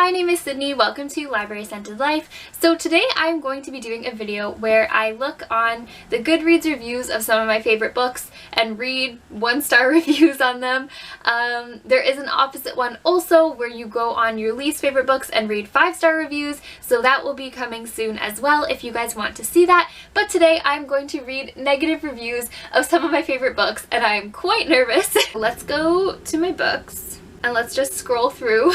my name is Sydney. Welcome to Library Scented Life. So today I'm going to be doing a video where I look on the Goodreads reviews of some of my favorite books and read 1-star reviews on them. There is an opposite one also where you go on your least favorite books and read 5-star reviews, so that will be coming soon as well if you guys want to see that. But today I'm going to read negative reviews of some of my favorite books and I'm quite nervous. Let's go to my books. And let's just scroll through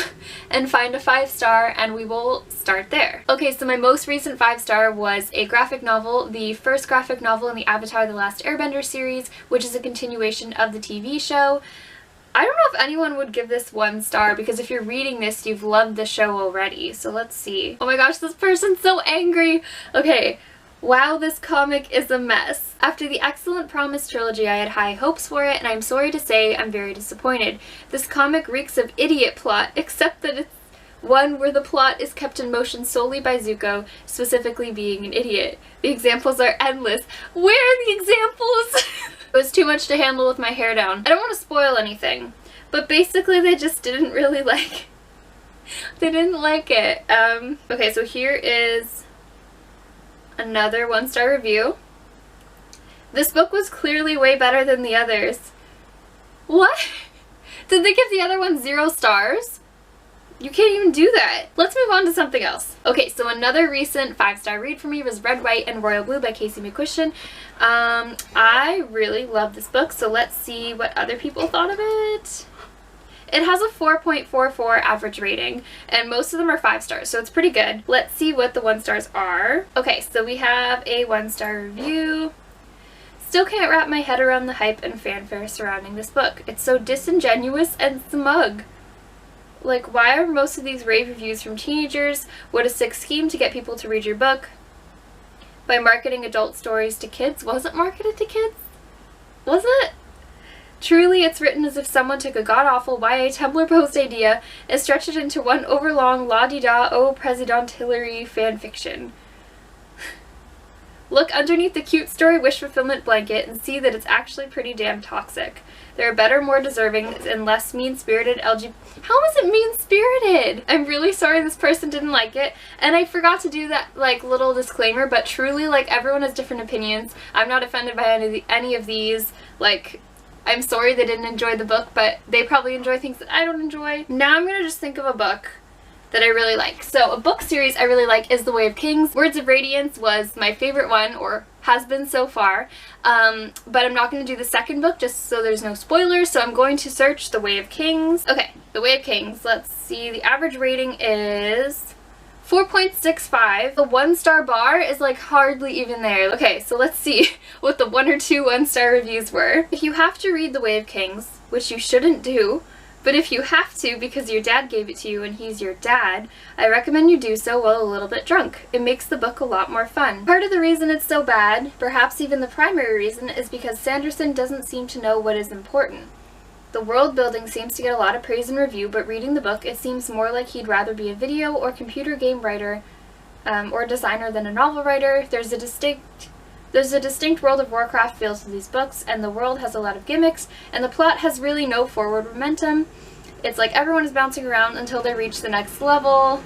and find a 5-star and we will start there. Okay, so my most recent 5-star was a graphic novel, the first graphic novel in the Avatar: The Last Airbender series, which is a continuation of the TV show. I don't know if anyone would give this 1 star because if you're reading this, you've loved the show already. So let's see. Oh my gosh, this person's so angry. Okay. Wow, this comic is a mess. After the excellent Promise trilogy, I had high hopes for it, and I'm sorry to say I'm very disappointed. This comic reeks of idiot plot, except that it's one where the plot is kept in motion solely by Zuko, specifically being an idiot. The examples are endless. Where are the examples? It was too much to handle with my hair down. I don't want to spoil anything, but basically they just didn't really like they didn't like it. Okay, so here is another 1-star review. This book was clearly way better than the others. What? Did they give the other one 0 stars? You can't even do that. Let's move on to something else. Okay, so another recent 5-star read for me was Red, White, and Royal Blue by Casey McQuistion. I really love this book, so let's see what other people thought of it. It has a 4.44 average rating, and most of them are 5 stars, so it's pretty good. Let's see what the 1 stars are. Okay, so we have a 1-star review. Still can't wrap my head around the hype and fanfare surrounding this book. It's so disingenuous and smug. Like, why are most of these rave reviews from teenagers? What a sick scheme to get people to read your book. By marketing adult stories to kids. Was it marketed to kids? Was it? Truly, it's written as if someone took a god-awful YA Tumblr post idea and stretched it into one overlong la-di-da oh President Hillary fanfiction. Look underneath the cute story wish fulfillment blanket and see that it's actually pretty damn toxic. There are better, more deserving, and less mean-spirited LGBT— How is it mean-spirited? I'm really sorry this person didn't like it, and I forgot to do that, like, little disclaimer, but truly, like, everyone has different opinions. I'm not offended by any of these, like— I'm sorry they didn't enjoy the book, but they probably enjoy things that I don't enjoy. Now I'm gonna just think of a book that I really like. So a book series I really like is The Way of Kings. Words of Radiance was my favorite one, or has been so far, but I'm not going to do the second book just so there's no spoilers, so I'm going to search The Way of Kings. Okay, The Way of Kings. Let's see, the average rating is 4.65. The 1-star bar is like hardly even there. Okay, so let's see what the 1 or 2 1-star reviews were. If you have to read The Way of Kings, which you shouldn't do, but if you have to because your dad gave it to you and he's your dad, I recommend you do so while a little bit drunk. It makes the book a lot more fun. Part of the reason it's so bad, perhaps even the primary reason, is because Sanderson doesn't seem to know what is important. The world building seems to get a lot of praise and review, but reading the book, it seems more like he'd rather be a video or computer game writer or designer than a novel writer. There's a distinct World of Warcraft feel to these books, and the world has a lot of gimmicks, and the plot has really no forward momentum. It's like everyone is bouncing around until they reach the next level.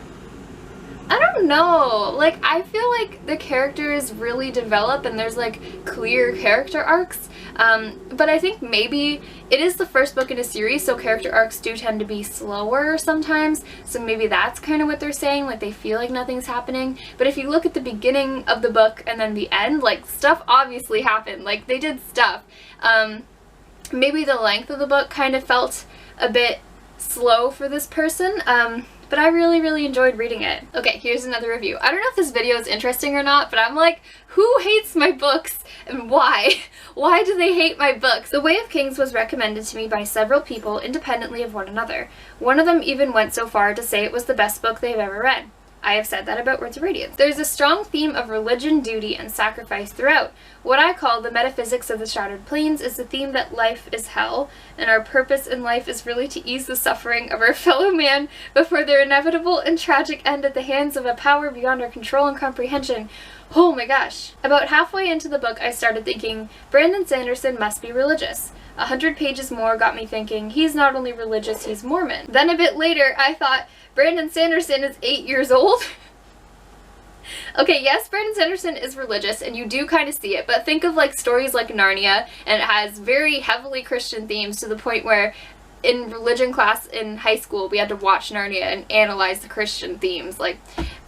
I don't know, like, I feel like the characters really develop and there's like clear character arcs, but I think maybe it is the first book in a series, so character arcs do tend to be slower sometimes, so maybe that's kind of what they're saying, like they feel like nothing's happening. But if you look at the beginning of the book and then the end, like stuff obviously happened, like they did stuff. Maybe the length of the book kind of felt a bit slow for this person, but I really enjoyed reading it. Okay, here's another review. I don't know if this video is interesting or not, but I'm like, who hates my books and why? Why do they hate my books? The Way of Kings was recommended to me by several people independently of one another. One of them even went so far to say it was the best book they've ever read. I have said that about Words of Radiance. There's a strong theme of religion, duty, and sacrifice throughout. What I call the metaphysics of the Shattered Plains is the theme that life is hell, and our purpose in life is really to ease the suffering of our fellow man before their inevitable and tragic end at the hands of a power beyond our control and comprehension. Oh my gosh. About halfway into the book, I started thinking, Brandon Sanderson must be religious. 100 pages more got me thinking, he's not only religious, he's Mormon. Then a bit later, I thought, Brandon Sanderson is 8 years old? Okay, yes, Brandon Sanderson is religious, and you do kind of see it, but think of like stories like Narnia, and it has very heavily Christian themes to the point where in religion class in high school, we had to watch Narnia and analyze the Christian themes. Like,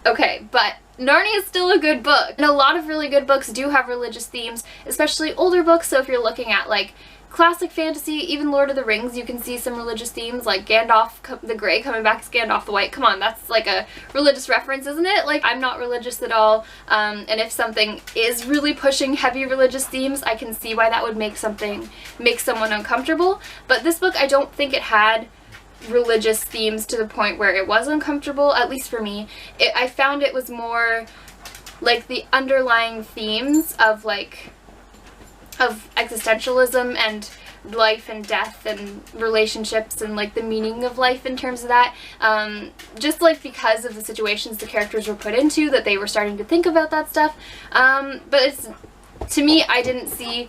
okay, but Narnia is still a good book. And a lot of really good books do have religious themes, especially older books. So if you're looking at like classic fantasy, even Lord of the Rings, you can see some religious themes, like Gandalf the Grey coming back as Gandalf the White. Come on, that's like a religious reference, isn't it? Like, I'm not religious at all, and if something is really pushing heavy religious themes, I can see why that would make someone uncomfortable. But this book, I don't think it had religious themes to the point where it was uncomfortable, at least for me. I found it was more like the underlying themes of existentialism and life and death and relationships and like the meaning of life in terms of that, just like because of the situations the characters were put into, that they were starting to think about that stuff, but it's, to me, I didn't see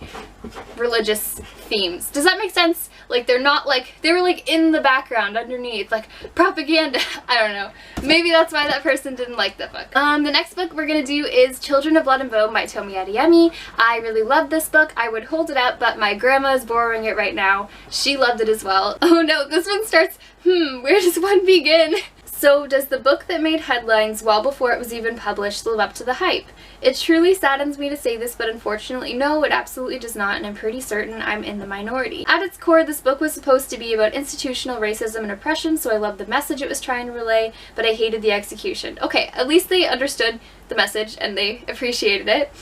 religious themes. Does that make sense? Like, they're not like, they were like in the background underneath, like propaganda. I don't know. Maybe that's why that person didn't like the book. The next book we're gonna do is Children of Blood and Bone by Tomi Adeyemi. I really love this book. I would hold it up, but my grandma is borrowing it right now. She loved it as well. Oh no, this one starts, where does one begin? So does the book that made headlines well before it was even published live up to the hype? It truly saddens me to say this, but unfortunately no, it absolutely does not, and I'm pretty certain I'm in the minority. At its core, this book was supposed to be about institutional racism and oppression, so I loved the message it was trying to relay, but I hated the execution. Okay, at least they understood the message and they appreciated it.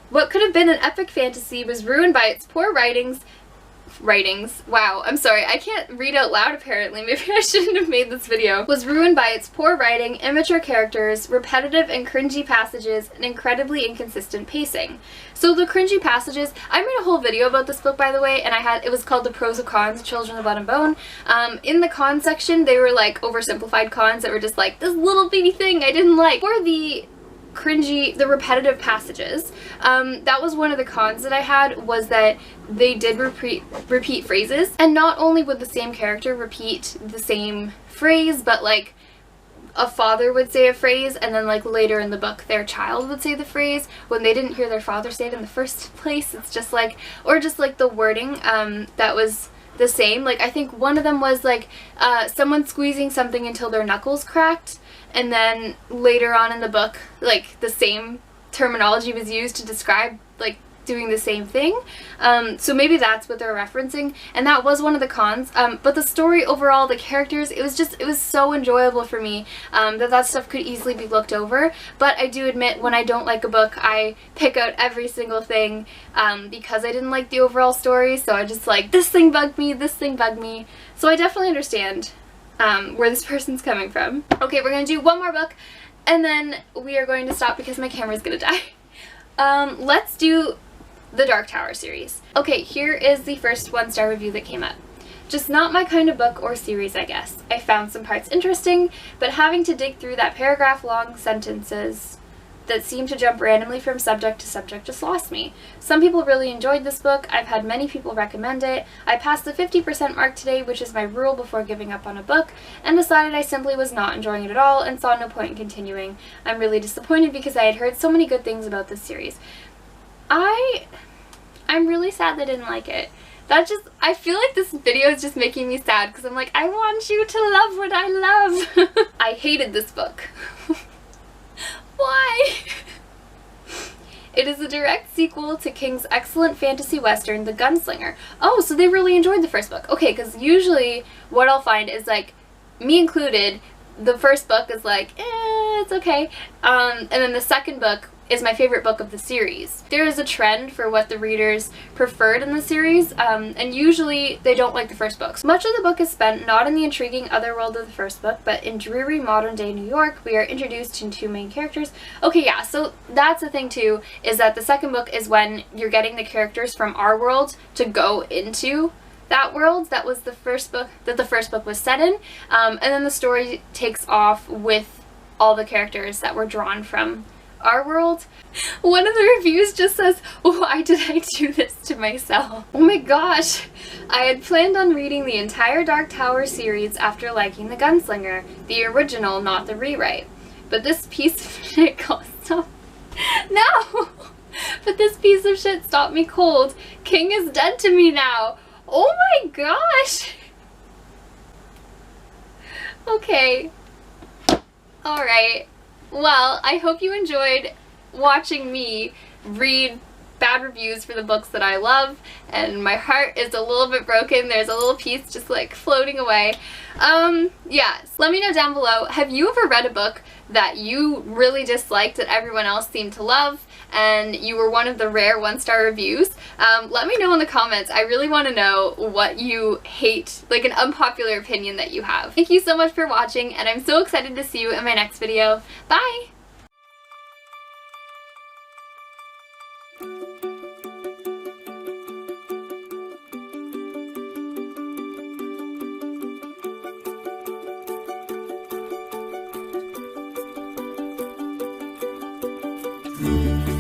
What could have been an epic fantasy was ruined by its poor writings. Wow, I'm sorry, I can't read out loud apparently, maybe I shouldn't have made this video. Was ruined by its poor writing, immature characters, repetitive and cringy passages, and incredibly inconsistent pacing. So the cringy passages, I made a whole video about this book by the way, and it was called The Pros and Cons of Children of Blood and Bone. In the con section, they were like oversimplified cons that were just like, this little bitty thing I didn't like. For the repetitive passages, that was one of the cons that I had, was that they did repeat phrases, and not only would the same character repeat the same phrase, but like a father would say a phrase and then like later in the book their child would say the phrase when they didn't hear their father say it in the first place. It's just like, or just like the wording that was the same. Like I think one of them was like someone squeezing something until their knuckles cracked, and then later on in the book like the same terminology was used to describe like doing the same thing. So maybe that's what they're referencing, and that was one of the cons. But the story overall, the characters, it was so enjoyable for me that stuff could easily be looked over. But I do admit, when I don't like a book, I pick out every single thing because I didn't like the overall story, so I just like, this thing bugged me, this thing bugged me. So I definitely understand where this person's coming from. Okay, we're gonna do one more book and then we are going to stop because my camera's gonna die. Let's do the Dark Tower series. Okay, here is the first 1-star review that came up. Just not my kind of book or series, I guess. I found some parts interesting, but having to dig through that paragraph-long sentences that seem to jump randomly from subject to subject just lost me. Some people really enjoyed this book. I've had many people recommend it. I passed the 50% mark today, which is my rule before giving up on a book, and decided I simply was not enjoying it at all and saw no point in continuing. I'm really disappointed because I had heard so many good things about this series. I'm really sad that I didn't like it. I feel like this video is just making me sad because I'm like, I want you to love what I love. I hated this book. Why? It is a direct sequel to King's excellent fantasy western, The Gunslinger. Oh, so they really enjoyed the first book. Okay, because usually what I'll find is like, me included, the first book is like, it's okay. And then the second book is my favorite book of the series. There is a trend for what the readers preferred in the series, and usually they don't like the first book. Much of the book is spent not in the intriguing otherworld of the first book, but in dreary modern-day New York. We are introduced to 2 main characters. Okay, yeah, so that's the thing too, is that the second book is when you're getting the characters from our world to go into that world that was the first book, that the first book was set in, and then the story takes off with all the characters that were drawn from Our World. One of the reviews just says, "Why did I do this to myself?" Oh my gosh! I had planned on reading the entire Dark Tower series after liking the Gunslinger, the original, not the rewrite. But this piece of shit stop. No! But this piece of shit stopped me cold. King is dead to me now. Oh my gosh! Okay. Alright. Well, I hope you enjoyed watching me read bad reviews for the books that I love, and my heart is a little bit broken. There's a little piece just like floating away. Yes. Let me know down below, have you ever read a book that you really disliked that everyone else seemed to love, and you were one of the rare 1-star reviews? Let me know in the comments. I really want to know what you hate, like an unpopular opinion that you have. Thank you so much for watching, and I'm so excited to see you in my next video. Bye! Mm-hmm.